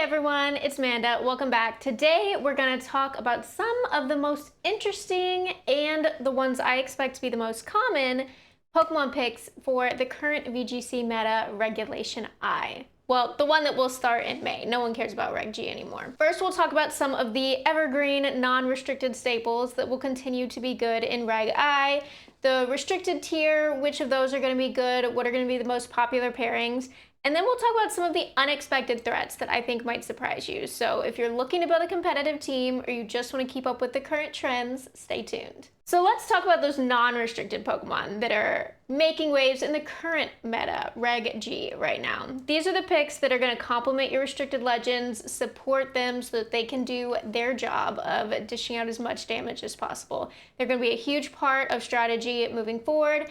everyone, it's Amanda. Welcome back. Today we're going to talk about some of the most interesting and the ones I expect to be the most common Pokemon picks for the current VGC meta Regulation I. Well, the one that will start in May. No one cares about Reg I anymore. First, we'll talk about some of the evergreen, non-restricted staples that will continue to be good in Reg I, the restricted tier, which of those are going to be good, what are going to be the most popular pairings, and then we'll talk about some of the unexpected threats that I think might surprise you. So if you're looking to build a competitive team or you just want to keep up with the current trends, stay tuned. So let's talk about those non-restricted Pokemon that are making waves in the current meta, Reg I, right now. These are the picks that are going to complement your restricted legends, support them so that they can do their job of dishing out as much damage as possible. They're going to be a huge part of strategy moving forward.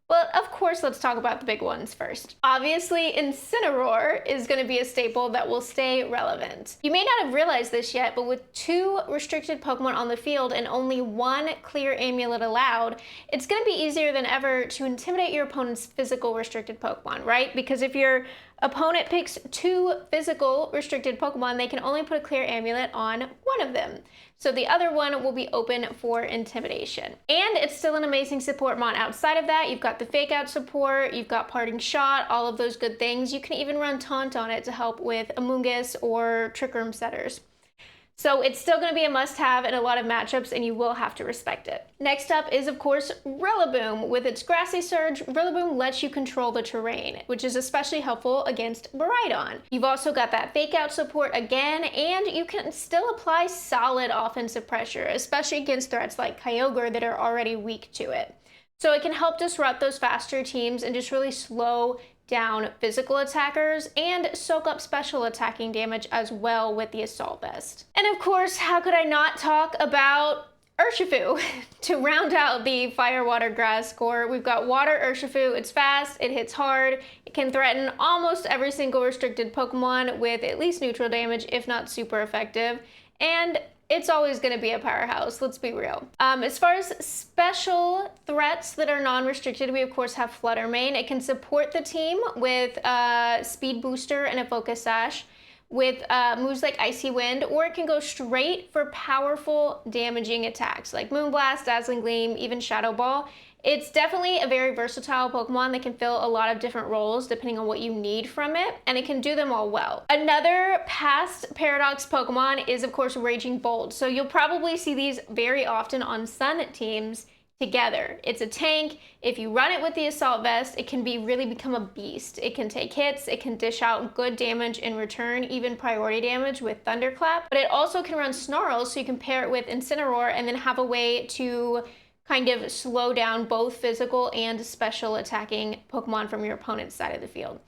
But of course, let's talk about the big ones first. Obviously, Incineroar is going to be a staple that will stay relevant. You may not have realized this yet, but with 2 restricted Pokemon on the field and only 1 clear amulet allowed, it's going to be easier than ever to intimidate your opponent's physical restricted Pokemon, right? Because if your opponent picks 2 physical restricted Pokemon, they can only put a clear amulet on 1 of them. So the other one will be open for intimidation. And it's still an amazing support mon. Outside of that, you've got the fake out support, you've got parting shot, all of those good things. You can even run taunt on it to help with Amoonguss or Trick Room setters. So it's still going to be a must-have in a lot of matchups, and you will have to respect it. Next up is, of course, Rillaboom. With its Grassy Surge, Rillaboom lets you control the terrain, which is especially helpful against Miraidon. You've also got that fake-out support again, and you can still apply solid offensive pressure, especially against threats like Kyogre that are already weak to it. So it can help disrupt those faster teams and just really slow down physical attackers and soak up special attacking damage as well with the Assault Vest. And of course, how could I not talk about Urshifu? To round out the Fire, Water, Grass core, we've got Water Urshifu. It's fast, it hits hard, it can threaten almost every single restricted Pokemon with at least neutral damage, if not super effective. And it's always going to be a powerhouse, let's be real. As far as special threats that are non-restricted, we of course have Flutter Mane. It can support the team with Speed Booster and a Focus Sash with moves like Icy Wind, or it can go straight for powerful damaging attacks like Moonblast, Dazzling Gleam, even Shadow Ball. It's definitely a very versatile Pokemon that can fill a lot of different roles depending on what you need from it, and it can do them all well. Another past Paradox Pokemon is, of course, Raging Bolt. So you'll probably see these very often on Sun teams together. It's a tank. If you run it with the Assault Vest, it can really become a beast. It can take hits, it can dish out good damage in return, even priority damage with Thunderclap, but it also can run Snarl, so you can pair it with Incineroar and then have a way to kind of slow down both physical and special attacking Pokemon from your opponent's side of the field.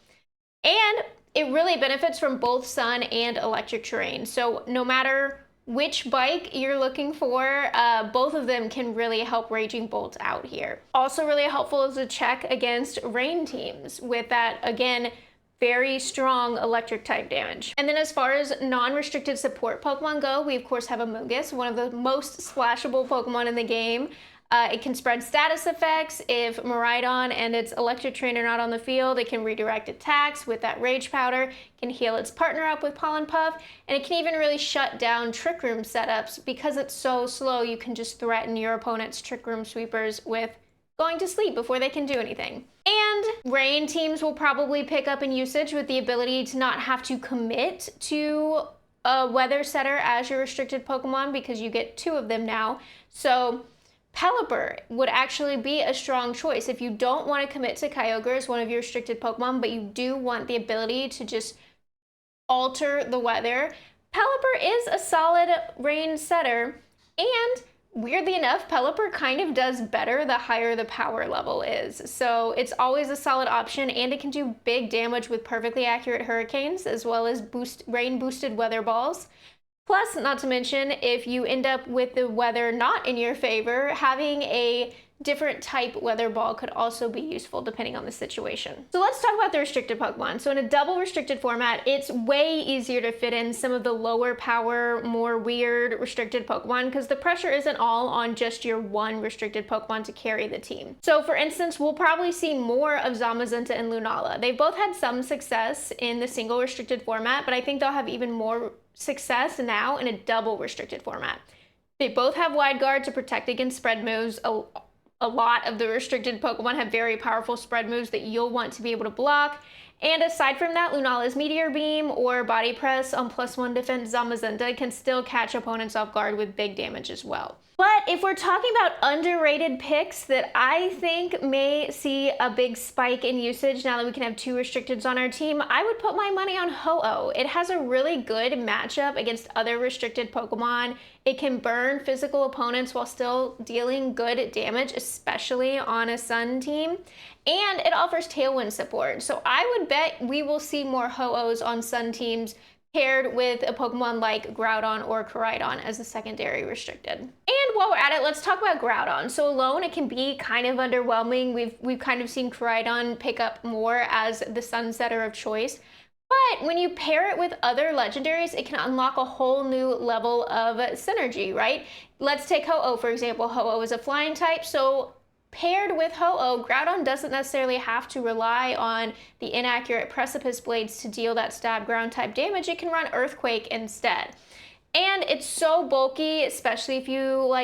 And it really benefits from both sun and electric terrain. So no matter which bike you're looking for, both of them can really help Raging Bolt out here. Also really helpful is a check against rain teams with that, again, very strong electric type damage. And then as far as non-restricted support Pokemon go, we of course have Amoonguss, one of the most splashable Pokemon in the game. It can spread status effects. If Miraidon and its electric train are not on the field, it can redirect attacks with that Rage Powder, it can heal its partner up with Pollen Puff, and it can even really shut down Trick Room setups. Because it's so slow, you can just threaten your opponent's Trick Room sweepers with going to sleep before they can do anything. And rain teams will probably pick up in usage with the ability to not have to commit to a Weather Setter as your restricted Pokemon, because you get 2 of them now. So Pelipper would actually be a strong choice if you don't want to commit to Kyogre as one of your restricted Pokemon, but you do want the ability to just alter the weather. Pelipper is a solid rain setter, and weirdly enough, Pelipper kind of does better the higher the power level is. So it's always a solid option, and it can do big damage with perfectly accurate hurricanes as well as rain boosted weather balls. Plus, not to mention, if you end up with the weather not in your favor, having a different type weather ball could also be useful depending on the situation. So let's talk about the restricted Pokemon. So in a double restricted format, it's way easier to fit in some of the lower power, more weird restricted Pokemon because the pressure isn't all on just your one restricted Pokemon to carry the team. So for instance, we'll probably see more of Zamazenta and Lunala. They've both had some success in the single restricted format, but I think they'll have even more success now in a double restricted format. They both have Wide Guard to protect against spread moves. A lot of the restricted Pokemon have very powerful spread moves that you'll want to be able to block. And aside from that, Lunala's Meteor Beam or Body Press on +1 defense Zamazenta can still catch opponents off guard with big damage as well. But if we're talking about underrated picks that I think may see a big spike in usage now that we can have 2 restricteds on our team, I would put my money on Ho-Oh. It has a really good matchup against other restricted Pokemon. It can burn physical opponents while still dealing good damage, especially on a Sun team. And it offers Tailwind support. So I would bet we will see more Ho-Ohs on Sun teams paired with a Pokemon like Groudon or Koraidon as a secondary restricted. And while we're at it, let's talk about Groudon. So alone, it can be kind of underwhelming. We've kind of seen Koraidon pick up more as the Sun setter of choice. But when you pair it with other legendaries, it can unlock a whole new level of synergy, right? Let's take Ho-Oh, for example. Ho-Oh is a flying type, so paired with Ho-Oh, Groudon doesn't necessarily have to rely on the inaccurate Precipice Blades to deal that stab ground type damage. It can run Earthquake instead. And it's so bulky, especially if you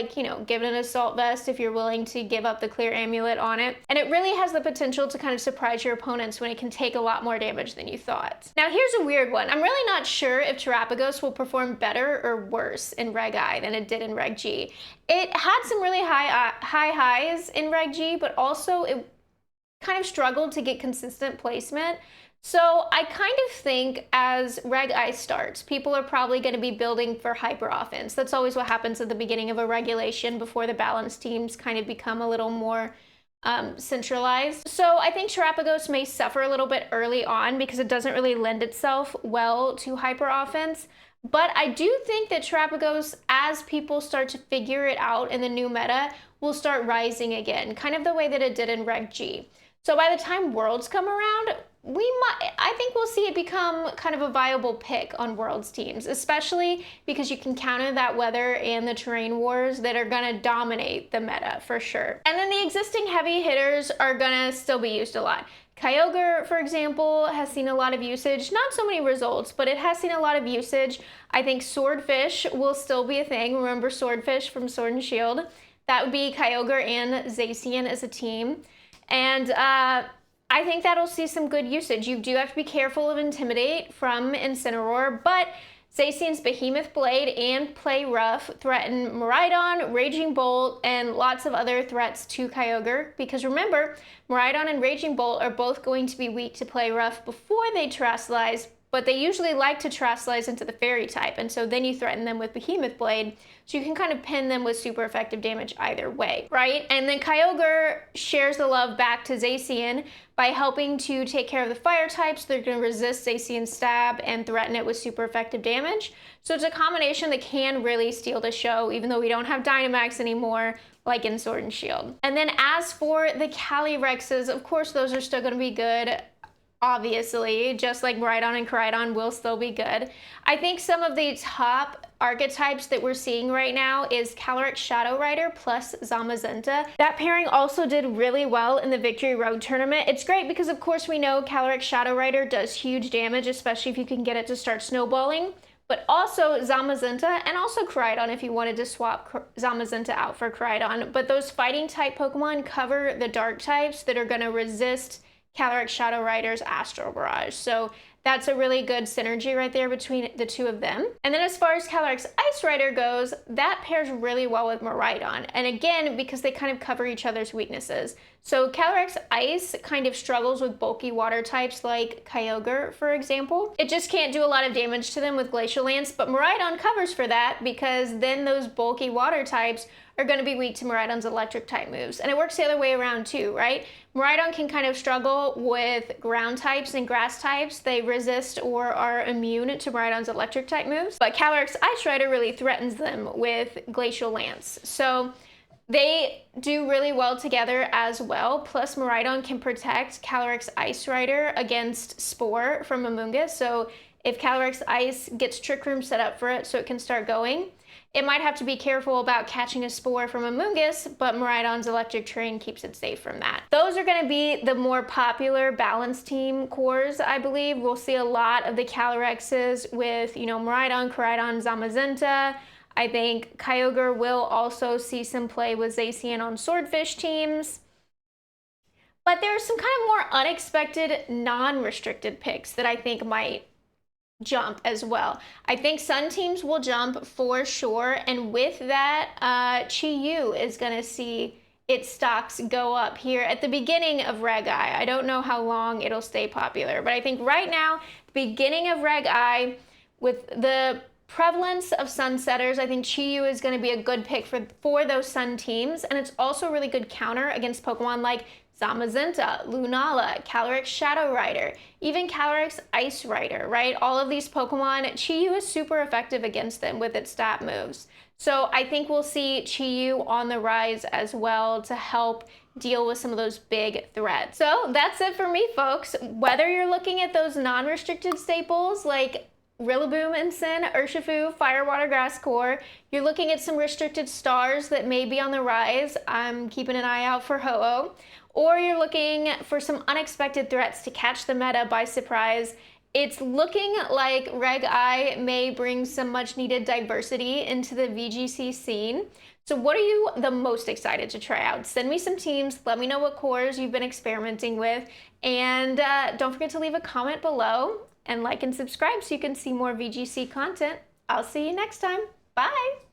give it an Assault Vest, if you're willing to give up the Clear Amulet on it. And it really has the potential to kind of surprise your opponents when it can take a lot more damage than you thought. Now here's a weird one. I'm really not sure if Terapagos will perform better or worse in Reg I than it did in Reg G. It had some really high highs in Reg G, but also it kind of struggled to get consistent placement. So I kind of think as Reg I starts, people are probably going to be building for hyper offense. That's always what happens at the beginning of a regulation before the balanced teams kind of become a little more centralized. So I think Terapagos may suffer a little bit early on because it doesn't really lend itself well to hyper offense. But I do think that Terapagos, as people start to figure it out in the new meta, will start rising again, kind of the way that it did in Reg G. So by the time Worlds come around, I think we'll see it become kind of a viable pick on Worlds teams, especially because you can counter that weather and the terrain wars that are gonna dominate the meta for sure. And then the existing heavy hitters are gonna still be used a lot. Kyogre, for example, has seen a lot of usage, not so many results, but it has seen a lot of usage. I think Swordfish will still be a thing. Remember Swordfish from Sword and Shield? That would be Kyogre and Zacian as a team. And I think that'll see some good usage. You do have to be careful of Intimidate from Incineroar, but Zacian's Behemoth Blade and Play Rough threaten Miraidon, Raging Bolt, and lots of other threats to Kyogre. Because remember, Miraidon and Raging Bolt are both going to be weak to Play Rough before they Terastallize, but they usually like to Terastallize into the Fairy type, and so then you threaten them with Behemoth Blade, so you can kind of pin them with super effective damage either way, right? And then Kyogre shares the love back to Zacian by helping to take care of the fire types. They're going to resist Zacian's stab and threaten it with super effective damage. So it's a combination that can really steal the show, even though we don't have Dynamax anymore, like in Sword and Shield. And then as for the Calirexes, of course, those are still going to be good. Obviously, just like Miraidon and Koraidon will still be good. I think some of the top archetypes that we're seeing right now is Calyrex Shadow Rider plus Zamazenta. That pairing also did really well in the Victory Road tournament. It's great because of course we know Calyrex Shadow Rider does huge damage, especially if you can get it to start snowballing. But also Zamazenta and also Koraidon if you wanted to swap Zamazenta out for Koraidon. But those fighting type Pokemon cover the dark types that are going to resist Calyrex Shadow Rider's Astral Barrage. So that's a really good synergy right there between the two of them. And then as far as Calyrex Ice Rider goes, that pairs really well with Miraidon. And again, because they kind of cover each other's weaknesses. So Calyrex Ice kind of struggles with bulky water types like Kyogre, for example. It just can't do a lot of damage to them with Glacial Lance, but Miraidon covers for that because then those bulky water types are going to be weak to Miraidon's electric type moves. And it works the other way around too, right? Miraidon can kind of struggle with ground types and grass types. They resist or are immune to Miraidon's electric type moves. But Calyrex Ice Rider really threatens them with Glacial Lance. So They do really well together as well. Plus, Miraidon can protect Calyrex Ice Rider against Spore from Amoonguss. So if Calyrex Ice gets Trick Room set up for it so it can start going, it might have to be careful about catching a Spore from Amoonguss, but Miraidon's Electric Terrain keeps it safe from that. Those are going to be the more popular balanced team cores, I believe. We'll see a lot of the Calyrexes with, Miraidon, Koraidon, Zamazenta. I think Kyogre will also see some play with Zacian on Swordfish teams. But there are some kind of more unexpected non-restricted picks that I think might jump as well. I think Sun teams will jump for sure, and with that, Chi-Yu is going to see its stocks go up here at the beginning of Reg I. I don't know how long it'll stay popular, but I think right now, the beginning of Reg I, with the prevalence of Sunsetters, I think Chi-Yu is going to be a good pick for those Sun teams, and it's also a really good counter against Pokemon like Zamazenta, Lunala, Calyrex Shadow Rider, even Calyrex Ice Rider, right? All of these Pokemon, Chi-Yu is super effective against them with its stat moves. So I think we'll see Chi-Yu on the rise as well to help deal with some of those big threats. So that's it for me, folks. Whether you're looking at those non-restricted staples like Rillaboom and Sin, Urshifu, Fire, Water, Grass core. You're looking at some restricted stars that may be on the rise. I'm keeping an eye out for Ho-Oh. Or you're looking for some unexpected threats to catch the meta by surprise. It's looking like Reg I may bring some much needed diversity into the VGC scene. So what are you the most excited to try out? Send me some teams, let me know what cores you've been experimenting with, and don't forget to leave a comment below and like and subscribe so you can see more VGC content. I'll see you next time. Bye!